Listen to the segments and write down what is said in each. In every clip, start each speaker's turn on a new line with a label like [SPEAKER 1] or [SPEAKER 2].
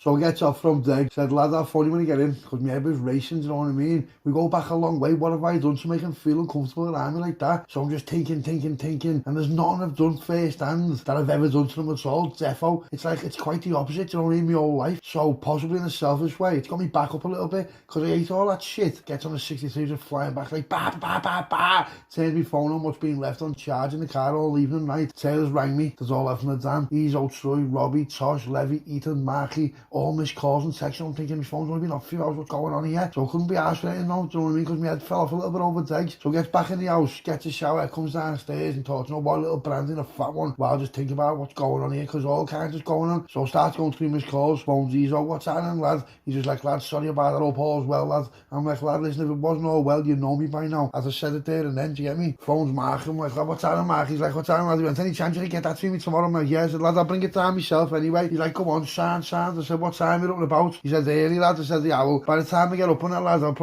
[SPEAKER 1] So he gets off from there, said, lad, how funny when you get in, because my head was racing, you know what I mean? We go back a long way, what have I done to make him feel uncomfortable around me like that? So I'm just thinking, and there's nothing I've done first hand that I've ever done to them at all, defo. It's like, it's quite the opposite, you know what I mean, my whole life. So possibly in a selfish way, it's got me back up a little bit, because I hate all that shit. Gets on a 63, just flying back like, bah, bah, bah, bah. Turns my phone on, what's been left on charge in the car all evening night. Taylor's rang me, there's all left from the dam. He's out, Troy, Robbie, Tosh, Levy, Ethan, Marky, all missed calls and texts. I'm thinking my phone's only been off a few hours, what's going on here? So I couldn't be asked for anything now, do you know what I mean? Because my head fell off a little bit over days. So he gets back in the house, gets a shower, comes downstairs and talks, you know what, little Brandon, a fat one, while just think about what's going on here, because all kinds is going on. So I start going through his calls, phones, he's oh, what's happening, lad? He's just like, lad, sorry about that, up all's well, lad. I'm like, lad, listen, if it wasn't all well, you know me by now. As I said it there and then, do you get me? Phone's Mark, I'm like, lad, what's happening, Mark? He's like, what's happening, lad? He went, any chance you can get that to me tomorrow? I'm like, yeah. I said, lad, I'll bring it down myself anyway. He's like, come on, sound. I said, what time are you up and about? He said, early, lad. I said, yeah, well, by the time I get up on that, lad, I'm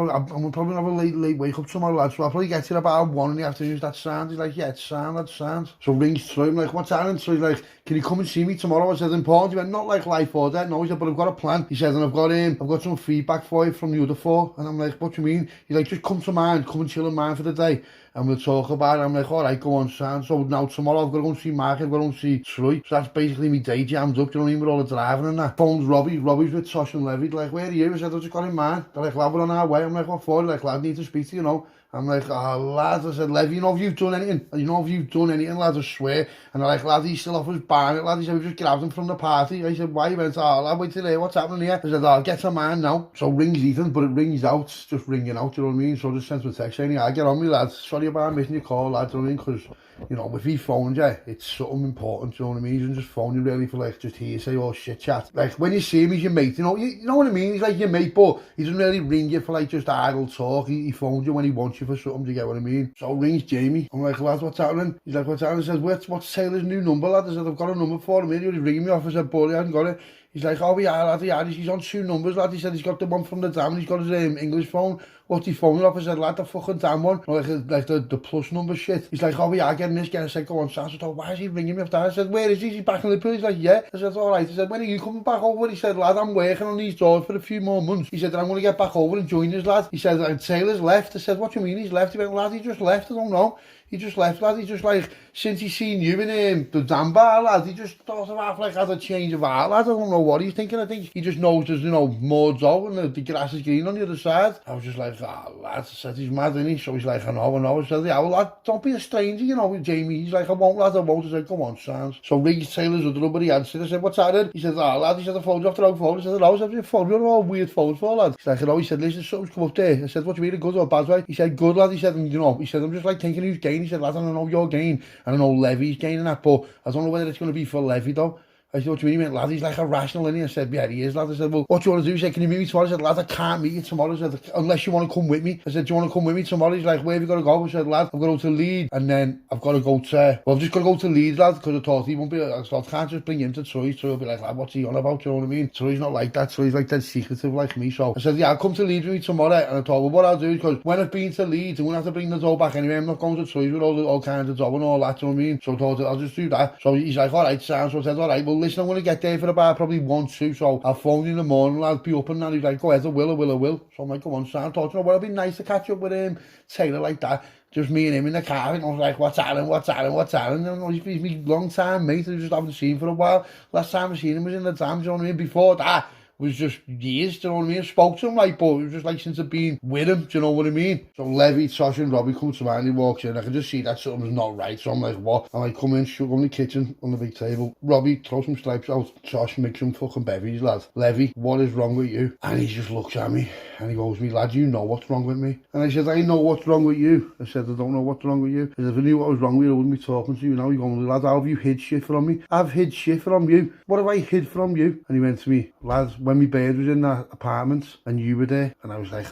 [SPEAKER 1] probably have a late wake up tomorrow, lad, so I'll probably get here about 1 in the afternoon. That sound? He's like, yeah, it's sound, that sound. So rings through, I'm like, what's happening? So he's like, can you come and see me tomorrow? I said, important? He went, not like life or death. No, he said, but I've got a plan. He said, and I've got some feedback for you from the other four. And I'm like, what do you mean? He's like, just come to mine, come and chill in mine for the day, and we'll talk about it. I'm like, all right, go on, sound. So now tomorrow I've got to go and see Mark, I've got to go and see Troy. So that's basically me day jammed up, do you know what I mean, with all the driving and that. Phone's Robbie's with Tosh and Levy. They're like, where are you? I said, I've just got in mine. They're like, lad, we're on our way. I'm like, what for? They're like, lad, I need to speak to you, you know. I'm like, oh, lad, I said, Levy, you know if you've done anything? Lad, I swear. And they're like, lad, he's still off his barn, lad. He said, we just grabbed him from the party. I said, why? He went, oh, lad, wait till here, what's happening here? I said, oh, get a man now. So rings Ethan, but it rings out, just ringing out, you know what I mean? So I just sent him a text saying, yeah, get on me, lad. Sorry about missing your call, lad, you know what I mean? Because, you know, if he phoned you, it's something important, you know what I mean? He doesn't just phone you really for, like, just hearsay or shit chat. Like, when you see him, he's your mate, you know what I mean? He's like your mate, but he doesn't really ring you for, like, just idle talk. He phones you when he wants you for something, do you get what I mean? So rings Jamie. I'm like, lad, what's happening? He's like, what's happening? He says, what's Taylor's new number, lad? I said, I've got a number for him. He was ringing me off. I said, but he hasn't got it. He's like, oh, yeah, lad, yeah, he's on 2 numbers, lad. He said he's got the one from the dam and he's got his English phone. What's he phoning off? I said, lad, the fucking damn one. Like the plus number shit. He's like, oh, yeah, getting this, getting. I said, go on, Sam. I said, why is he ringing me off that? I said, where is he? Is he back in Liverpool? He's like, yeah. I said, all right. He said, when are you coming back over? He said, lad, I'm working on these doors for a few more months. He said, I'm going to get back over and join his lad. He said, and Taylor's left. I said, what do you mean he's left? He went, lad, he just left. I don't know. He just left, lad. He just like, since he's seen you in the damn bar, lad, he just thought of half like had a change of heart, lad. I don't know what he's thinking. I think he just knows there's, you know, more dough and the grass is green on the other side. I was just like, lad, I said, he's mad, isn't he? So he's like, I know. I said, yeah, well, lad, don't be a stranger, you know, with Jamie. He's like, I won't, lad, I won't. I said, come on, sounds. So rings Taylor's other number, he answered. I said, what's happening? He said, lad, he said, the phone's off the wrong phone. I said, no, I said, your phone, you're all weird phones for, lad. He's like, no, he said, listen, something's come up there. I said, what do you mean, a good or bad way? He said, good, lad. He said, you know, he said, I'm just like thinking who's gained. He said, lad, I don't know your gain. I don't know Levy's gaining that, but I don't know whether it's going to be for Levy though. I said, what do you mean? He went, lad, he's like irrational, isn't he? I said, yeah, he is, lad. I said, well, what do you want to do? He said, can you meet me tomorrow? I said, lad, I can't meet you tomorrow. I said, unless you want to come with me. I said, do you want to come with me tomorrow? He's like, where have you got to go? I said, lad, I've got to go to Leeds, and then I've got to go to, well, I've just got to go to Leeds, lad, because I thought he won't be, I thought, I can't just bring him to Troy. Troy will be like, lad, what's he on about? You know what I mean? Troy's not like that. Troy's like dead secretive like me. So I said, yeah, I'll come to Leeds with me tomorrow. And I thought, well, what I'll do is, because when I've been to Leeds, I'm going to have to bring the dough back anyway. I'm not going to Troy's with all kinds of dough and all that, you know what I mean? So I thought, I'll just do that. So he's like, all right, sounds. So I said, all right, well, listen, I'm going to get there for about probably 1-2, so I'll phone you in the morning, I'll be up and then he's like, go ahead, I will. So I'm like, come on, Sam, thought, you know what, it'd be nice to catch up with him, Taylor like that, just me and him in the car, and I was like, what's happening, you know, he's my long time mate, I just haven't seen for a while. Last time I seen him was in the dam, you know what I mean? Before that was just years, do you know what I mean? I spoke to him like, but it was just like since I've been with him, do you know what I mean? So Levy, Tosh and Robbie come to mind, he walks in, I can just see that something's not right, so I'm like, what? And I come in, shook on the kitchen, on the big table, Robbie, throw some stripes out, Tosh, make some fucking bevies, lad. Levy, what is wrong with you? And he just looks at me, and he goes, me lad, you know what's wrong with me? And I said, I know what's wrong with you. I said, I don't know what's wrong with you. I said, if I knew what was wrong with you, I wouldn't be talking to you now. He goes, lad, how have you hid shit from me? I've hid shit from you. What have I hid from you? And he went to me, lad, when my bird was in that apartment and you were there, and I was like,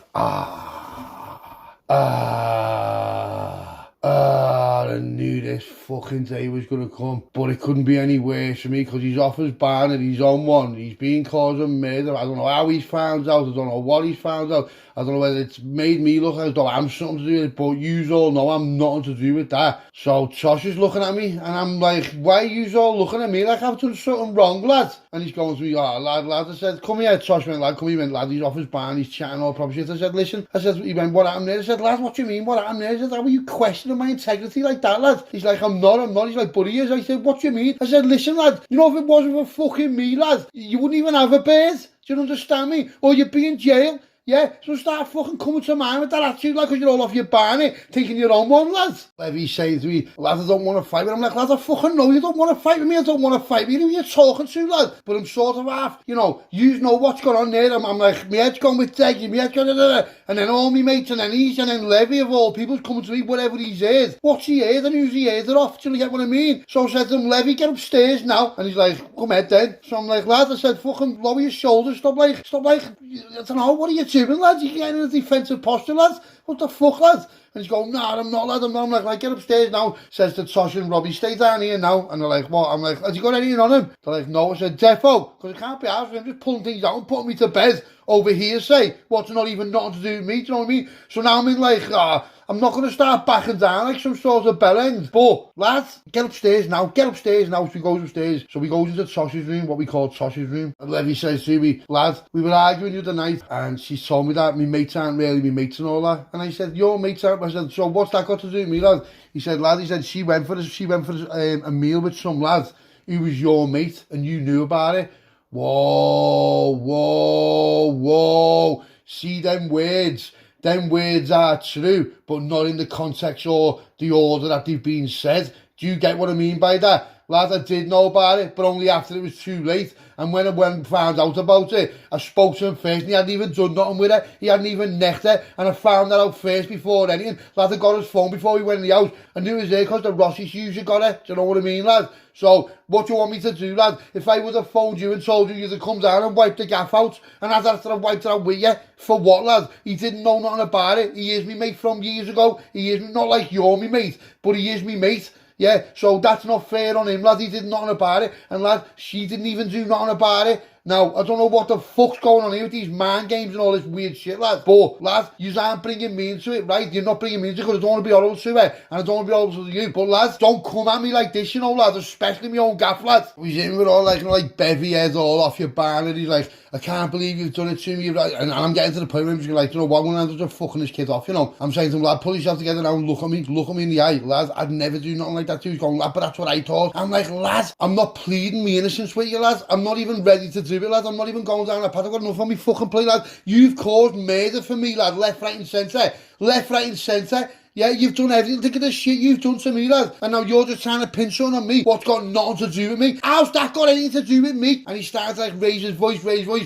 [SPEAKER 1] Ah, I knew this fucking day was going to come, but it couldn't be any worse for me because he's off his ban and he's on one. He's being caused a murder. I don't know how he's found out. I don't know what he's found out. I don't know whether it's made me look as though I'm something to do with it, but you all know I'm nothing to do with that. So Tosh is looking at me and I'm like, why are you all looking at me like I've done something wrong, lad? And he's going to me, oh, lad. I said, come here. Tosh went, lad, come here. Lad, he's off his ban. He's chatting all proper shit. I said, listen. I said, he went, what happened there? I said, lad, what do you mean? What happened there? I said, how are you questioning my integrity like that, lad? He's like, I'm not. He's like, but he is. I said, what do you mean? I said, listen, lad, you know, if it wasn't for fucking me, lad, you wouldn't even have a bird. Do you understand me? Or you'd be in jail. Yeah, so start fucking coming to mind with that attitude, like, because you're all off your barney, thinking you're on one, lads. Levy's saying to me, lad, I don't want to fight with him. I'm like, lad, I fucking know you don't want to fight with me. I don't want to fight with you. Who are you talking to, lad? But I'm sort of half, you know what's going on there. I'm like, my head's going with Deggy, my head's going, and then all my mates, and then he's, and then Levy of all people's coming to me, whatever he's heard. What's he heard and who's he heard it off? Do you get what I mean? So I said to him, Levy, get upstairs now. And he's like, come ahead then. So I'm like, lad, I said, fucking lower your shoulders. Stop like, I don't know, what are you doing, lad? You getting in a defensive posture, lads? What the fuck, lads? And he's going, nah, I'm not, lad, I'm not. I'm like, get upstairs now. Says to Tosh and Robbie, stay down here now. And they're like, what? I'm like, has he got anything on him? They're like, no. I said, defo, because I can't be asked for him just pulling things out and putting me to bed over here, say, what's not even nothing to do with me, do you know what I mean? So now I'm in like, I'm not going to start backing down like some sort of bell end. But, lads, get upstairs now. So he goes upstairs. So he goes into Tosh's room, what we call Tosh's room. And Levy says to me, lad, we were arguing the other night and she told me that my mates aren't really my mates and all that. And I said, your mates aren't. I said, so what's that got to do with me, lad? He said, lad, she went for a meal with some lad who was your mate and you knew about it. Whoa. See them words. Them words are true, but not in the context or the order that they've been said. Do you get what I mean by that? Lad, I did know about it, but only after it was too late. And when I found out about it, I spoke to him first and he hadn't even done nothing with it. He hadn't even necked it. And I found that out first before anything. Lad, I got his phone before he went in the house. I knew it was there because the Rossies usually got it. Do you know what I mean, lad? So, what do you want me to do, lad? If I would have phoned you and told you you'd have come down and wiped the gaff out, and after I wiped it out with you, for what, lad? He didn't know nothing about it. He is me mate from years ago. He is not like you're me mate, but he is me mate. Yeah, so that's not fair on him, lad. He did nothing about it. And, lad, she didn't even do nothing about it. Now, I don't know what the fuck's going on here with these mind games and all this weird shit, lad. But, lad, you aren't bringing me into it, right? You're not bringing me into it because I don't want to be horrible to her. And I don't want to be horrible to you. But, lads, don't come at me like this, you know, lad. Especially my own gaff, lad. He's in with all, like, like bevy heads all off your bar. And he's like, I can't believe you've done it to me. And I'm getting to the point where I'm just like, you know what, I'm going to end up fucking this kid off, you know. I'm saying to him, lad, pull yourself together now and look at me in the eye, lad. I'd never do nothing like that to you. He's going, lad, but that's what I thought. I'm like, lad, I'm not pleading me innocence with you, lad. I'm not even ready to do it, lad. I'm not even going down that path. I've got enough on me fucking play, lad. You've caused murder for me, lad. Left, right and centre. Left, right and centre. Yeah, you've done everything. Think of the shit you've done to me, lad. And now you're just trying to pin something on me. What's got nothing to do with me? How's that got anything to do with me? And he starts like raise his voice.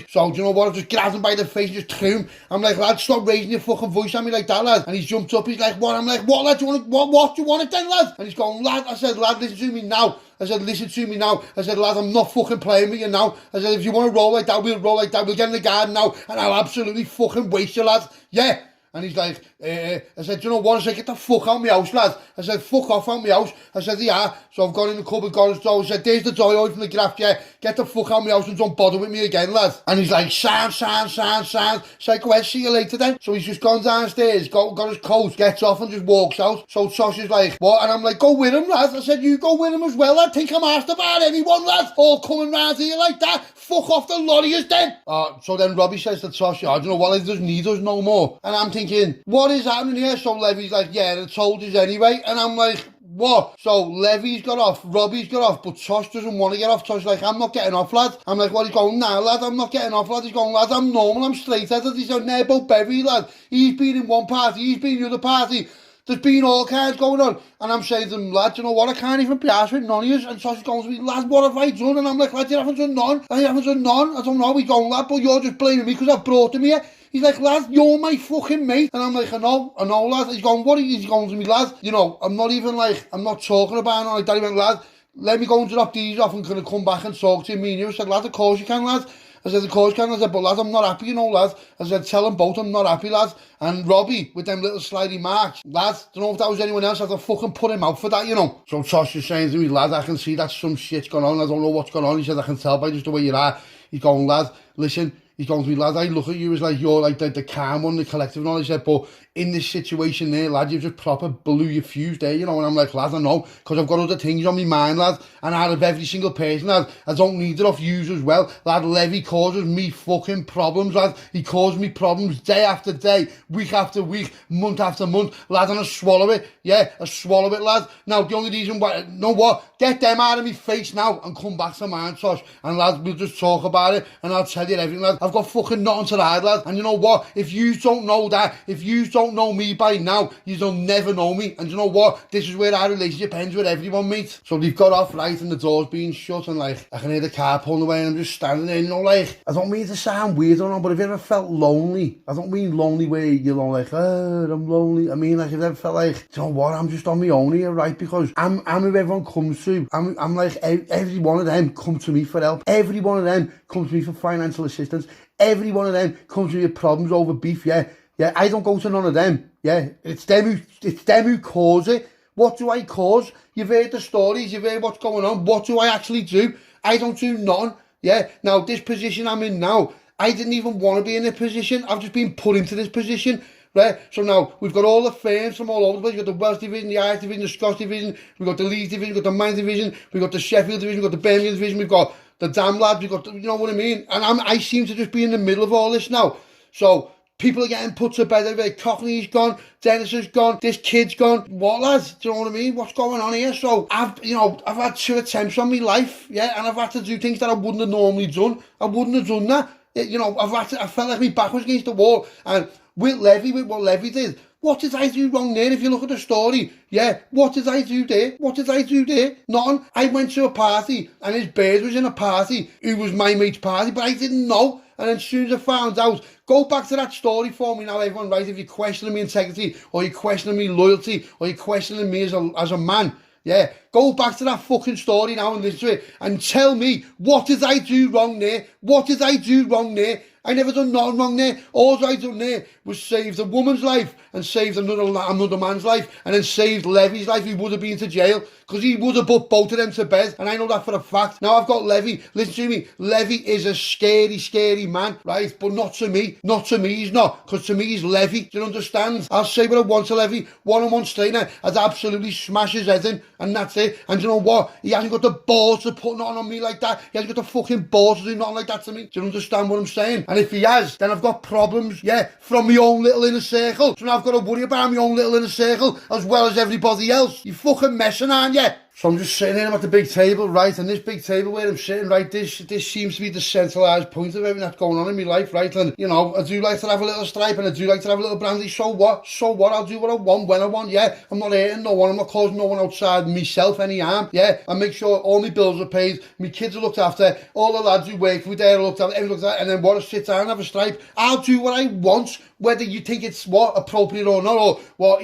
[SPEAKER 1] So, do you know what? I just grabbed him by the face and just threw him. I'm like, lad, stop raising your fucking voice at me like that, lad. And he's jumped up. He's like, what? I'm like, what, lad? Do you want it? What do you want it then, lad? And he's going, lad. I said, lad, listen to me now. I said, listen to me now. I said, lad, I'm not fucking playing with you now. I said, if you want to roll like that, we'll roll like that. We'll get in the garden now and I'll absolutely fucking waste you, lad. Yeah. And he's like, I said, do you know what? I said, get the fuck out of my house, lad. I said, fuck off out of my house. I said, yeah. So I've gone in the cupboard, got his door. I said, there's the door away from the graft, yeah. Get the fuck out of my house and don't bother with me again, lad. And he's like, sound. So I go ahead, see you later then. So he's just gone downstairs, got his coat, gets off and just walks out. So Tosh is like, what? And I'm like, go with him, lad. I said, you go with him as well, lad. Think I'm asked about anyone, lad. All coming round here like that. Fuck off the lorries then. So then Robbie says to Tosh, oh, do you know what? He doesn't need us no more. And I'm thinking, what is happening here? So Levy's like, yeah, I told us anyway. And I'm like, what? So Levy's got off, Robbie's got off, but Tosh doesn't want to get off. Tosh's like, I'm not getting off, lad. I'm like, what? He's going, nah, lad, I'm not getting off, lad. He's going, lad, I'm normal, I'm straight-headed. He's going, no, but Bevy, lad. He's been in one party, he's been in the other party. There's been all kinds going on. And I'm saying to him, lad, you know what? I can't even be arsed with none of you. And Tosh goes to me, lad, what have I done? And I'm like, lad, you haven't done none. I haven't done none. I don't know. He's going, lad, but you're just blaming me because I've brought him here. He's like, lad, you're my fucking mate. And I'm like, I know, lad. He's going, what are you? He's going to me, lad. You know, I'm not even like, I'm not talking about it like that. He went, lad, let me go and drop these off and can I come back and talk to you? Me and you. I said, lad, of course you can, lad. I said, of course can. I said, but lads, I'm not happy, you know, lads. I said, tell them both I'm not happy, lads. And Robbie, with them little slidey marks, lads, don't know if that was anyone else, I had to fucking put him out for that, you know. So Tosh is saying to me, lad, I can see that some shit's gone on. I don't know what's going on. He said, I can tell by just the way you are. He's going, lad, listen. He's going to me, lad, I look at you as like, you're like the calm one, the collective and all. He said, but in this situation there, lad, you've just proper blew your fuse there, you know. And I'm like, lad, I know, because I've got other things on my mind, lad. And out of every single person, lad, I don't need it off yous as well. Lad, Levy causes me fucking problems, lad. He causes me problems day after day, week after week, month after month. Lad, and I swallow it. Yeah, I swallow it, lad. Now, the only reason why, you know what? Get them out of my face now and come back to mine, Tosh. And lads, we'll just talk about it and I'll tell you everything, lad. I've got fucking nothing to hide, lad. And you know what? If you don't know that, if you don't know me by now, you'll never know me. And you know what? This is where our relationship ends with everyone, mate. So they've got off right and the door's being shut and like, I can hear the car pulling away and I'm just standing there, you know, like, I don't mean to sound weird or not, but have you ever felt lonely? I don't mean lonely where you're like, oh, I'm lonely. I mean, like, have you ever felt like, you know what? I'm just on my own here, right? Because I'm who everyone comes to. I'm like, every one of them come to me for help. Every one of them comes to me for financial assistance. Every one of them comes to me with problems over beef, yeah. Yeah, I don't go to none of them. Yeah, it's them who cause it. What do I cause? You've heard the stories, you've heard what's going on. What do I actually do? I don't do none. Yeah, now this position I'm in now, I didn't even want to be in this position. I've just been put into this position. Right, so now we've got all the firms from all over the place. We've got the Welsh division, the Irish division, the Scots division, we've got the Leeds division, we've got the Man division, we've got the Sheffield division, we've got the Birmingham division, we've got the damn lads, we've got, you know what I mean? And I seem to just be in the middle of all this now. So people are getting put to bed every day. Cockney's gone, Dennis has gone, this kid's gone. What, lads? Do you know what I mean? What's going on here? So I've had 2 attempts on my life, yeah, and I've had to do things that I wouldn't have normally done. I wouldn't have done that. You know, I felt like my back was against the wall. And with what Levy did, what did I do wrong there? If you look at the story, yeah, what did I do there? What did I do there? Nothing. I went to a party and his bird was in a party who was my mate's party, but I didn't know. And then as soon as I found out, go back to that story for me now, everyone, right? If you're questioning me integrity, or you're questioning me loyalty, or you're questioning me as a man, yeah, go back to that fucking story now and listen to it and tell me, what did I do wrong there? What did I do wrong there? I never done nothing wrong there. All I done there was saved a woman's life and saved another man's life and then saved Levy's life. He would have been to jail because he would have put both of them to bed. And I know that for a fact. Now I've got Levy. Listen to me. Levy is a scary, scary man, right? But not to me. Not to me, he's not. Because to me, he's Levy. Do you understand? I'll say what I want to Levy. One-on-one strainer. I'd absolutely smash his head in. And that's it. And you know what? He hasn't got the balls to put nothing on me like that. He hasn't got the fucking balls to do nothing like that to me. Do you understand what I'm saying? And if he has, then I've got problems, yeah, from my own little inner circle. So now I've got to worry about my own little inner circle as well as everybody else. You fucking messing, aren't you? So I'm just sitting here at the big table, right? And this big table where I'm sitting, right, this seems to be the centralised point of everything that's going on in my life, right? And, you know, I do like to have a little stripe and I do like to have a little brandy. So what? So what? I'll do what I want when I want, yeah? I'm not hurting no one. I'm not causing no one outside myself any harm, yeah? I make sure all my bills are paid, my kids are looked after, all the lads who work with there are looked after, everyone looked after, and then what? I sit down and have a stripe. I'll do what I want, whether you think it's what, appropriate or not, or what,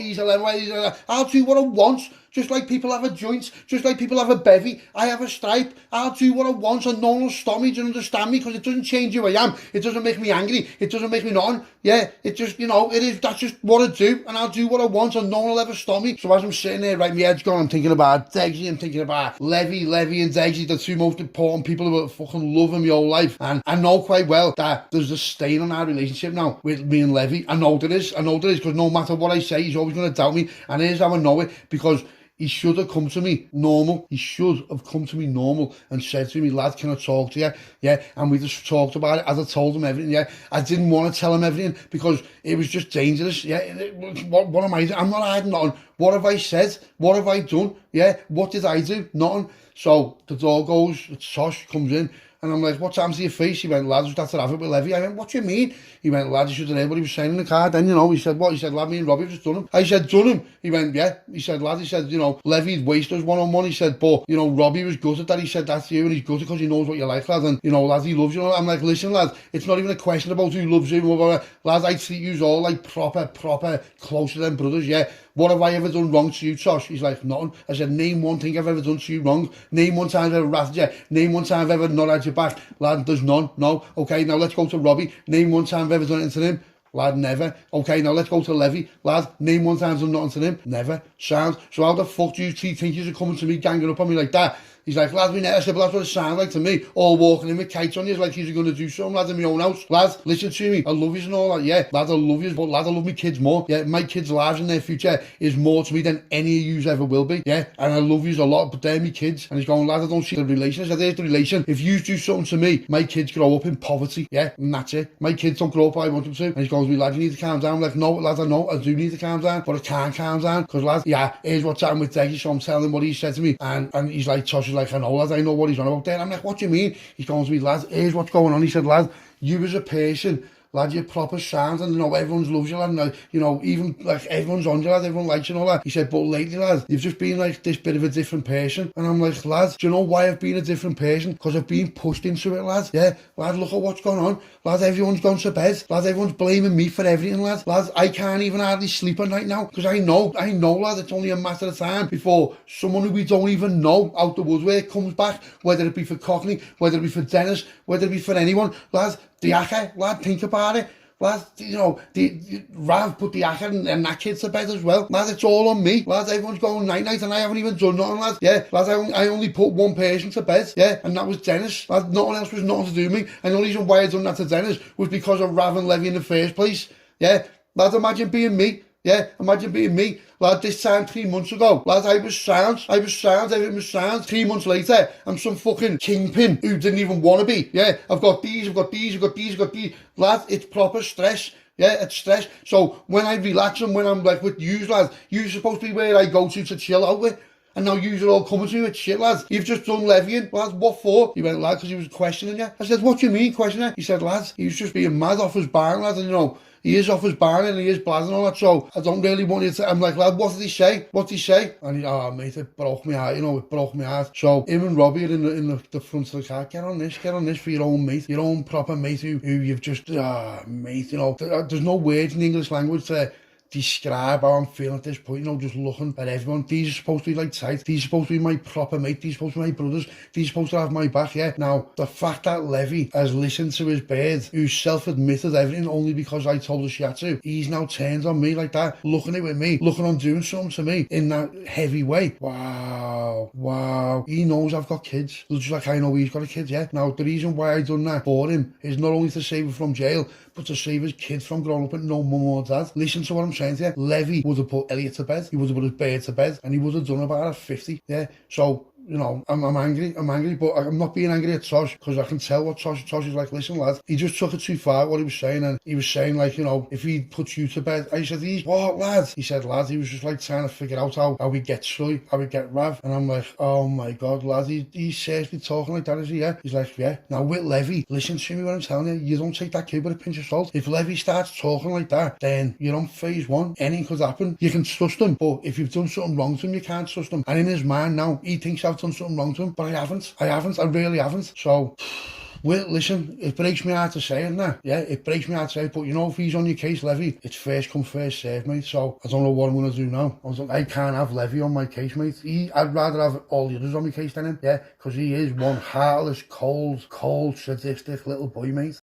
[SPEAKER 1] I'll do what I want. Just like people have a joint, just like people have a bevy, I have a stripe. I'll do what I want and no one will stop me. Do you understand me? Because it doesn't change who I am. It doesn't make me angry. It doesn't make me none. Yeah, it just, you know, that's just what I do. And I'll do what I want and no one will ever stop me. So as I'm sitting there, right, my head's gone, I'm thinking about Degsy, I'm thinking about Levy and Degsy, the 2 most important people who have fucking loved me whole life. And I know quite well that there's a stain on our relationship now with me and Levy. I know there is, because no matter what I say, he's always going to doubt me. And here's how I know it, because he should have come to me normal. He should have come to me normal and said to me, lad, can I talk to you? Yeah, and we just talked about it as I told him everything, yeah. I didn't want to tell him everything because it was just dangerous, yeah. What am I doing? I'm not hiding nothing. What have I said? What have I done? Yeah, what did I do? Nothing. So the door goes, Tosh comes in, and I'm like, what's happened to your face? He went, lad, just have to have it with Levy. I went, what do you mean? He went, lad, you should have heard what he was saying in the car. Then, you know, he said, what? He said, lad, me and Robbie have just done him. I said, done him? He went, yeah. He said, lad, he said, you know, Levy'd waste us one-on-one. He said, but, you know, Robbie was gutted that he said that to you, and he's gutted because he knows what you're like, lad. And, you know, lad, he loves you. I'm like, listen, lad, it's not even a question about who loves you. Lad, I treat you all like proper, closer than brothers, yeah. what have I ever done wrong to you, Tosh? He's like, nothing. I said, name one thing I've ever done to you wrong. Name one time I've ever rattled you. Name one time I've ever not had your back. Lad, there's none. No. Okay, now let's go to Robbie. Name one time I've ever done it to him. Lad, never. Okay, now let's go to Levy. Lad, name one time I've done nothing to him. Never. Sound. So how the fuck do you think you're coming to me, ganging up on me like that? He's like, lad, we never. I said, but that's what it sounds like to me. All walking in with kites on you, like he's going to do something, lad, in my own house. Lad, listen to me. I love you and all that. Yeah, lad, I love you, but lad, I love my kids more. Yeah, my kids' lives and their future is more to me than any of yous ever will be. Yeah, and I love yous a lot, but they're my kids. And he's going, lad, I don't see the relation. I said, there's the relation. If you do something to me, my kids grow up in poverty. Yeah, and that's it. My kids don't grow up how I want them to. And he's going to me, lad, you need to calm down. I'm like, no, lad, I know. I do need to calm down, but I can't calm down. Because, lad, yeah, here's what's happened with Deggy. So I'm telling him what he said to me. And he's like, Tosh is like, I know, lad, I know what he's on about there. I'm like, what do you mean? He's going to me, lad, here's what's going on. He said, lad, you as a person, lad, you're proper sound, and you know, everyone loves you, lad, and you know, even like everyone's on you, lad, everyone likes you and all that. He said, but lately, lad, you've just been like this bit of a different person. And I'm like, lad, do you know why I've been a different person? Because I've been pushed into it, lad. Yeah, lad, look at what's going on. Lad, everyone's gone to bed. Lad, everyone's blaming me for everything, lad. Lad, I can't even hardly sleep at night now, because I know, lad, it's only a matter of time before someone who we don't even know out the woodwork comes back, whether it be for Cockney, whether it be for Dennis, whether it be for anyone. Lad, the Aka, lad, think about it. Lad, you know, Rav put the Aka and that kid to bed as well. Lad, it's all on me. Lad, everyone's going night-night and I haven't even done nothing, lad. Yeah, lad, I only put one person to bed. Yeah, and that was Dennis. Lad, nothing else was nothing to do with me. And the only reason why I done that to Dennis was because of Rav and Levy in the first place. Yeah, lad, imagine being me. Yeah, imagine being me. Lad, this time 3 months ago, lad, I was sound, everything was sound. 3 months later, I'm some fucking kingpin who didn't even want to be. Yeah, I've got these. Lad, it's proper stress. Yeah, it's stress. So when I relax and when I'm like with yous, lad, you're supposed to be where I go to chill out with. And now yous are all coming to me with shit, lads. You've just done levying. Lads, what for? He went, lad, because he was questioning you. I said, what do you mean questioning? He said, lads, he was just being mad off his barn, lad, and you know, he is off his barn and he is blazzing and all that, so I don't really want you to. I'm like, lad, what did he say? What did he say? And he, oh, mate, it broke me heart, you know, it broke me heart. So him and Robbie are in the front of the car. Get on this for your own mate, your own proper mate who you've just, mate, you know, there's no words in the English language to describe how I'm feeling at this point, you know, just looking at everyone. These are supposed to be like tight. These are supposed to be my proper mate. These are supposed to be my brothers. These are supposed to have my back, yeah. Now, the fact that Levy has listened to his bird, who's self-admitted everything only because I told her she had to, he's now turned on me like that, looking at it with me, looking on doing something to me in that heavy way. Wow. He knows I've got kids. Just like I know he's got a kid, yeah. Now, the reason why I done that for him is not only to save him from jail, but to save his kids from growing up with no mum or dad. Listen to what I'm saying to you. Levy would have put Elliot to bed. He would have put his bird to bed. And he would have done about at 50. Yeah. So, you know, I'm angry, but I'm not being angry at Tosh, because I can tell what Tosh is like. Listen, lad, he just took it too far, what he was saying, and he was saying, like, you know, if he puts you to bed, I said, what, lad? He said, lad, he was just like trying to figure out how we get Sui, how we get Rav, and I'm like, oh my God, lad, he's seriously talking like that, is he? Yeah. He's like, yeah. Now with Levy, listen to me what I'm telling you, you don't take that kid with a pinch of salt. If Levy starts talking like that, then you're on phase one. Anything could happen. You can trust him, but if you've done something wrong to him, you can't trust him. And in his mind now, he thinks I've done something wrong to him, but I haven't, I really haven't. So, well, listen, it breaks me heart to say it, nah. Yeah, it breaks me heart to say it, but you know, if he's on your case, Levy, it's first come, first serve, mate. So, I don't know what I'm going to do now. I can't have Levy on my case, mate. I'd rather have all the others on my case than him, yeah, because he is one heartless, cold, sadistic little boy, mate.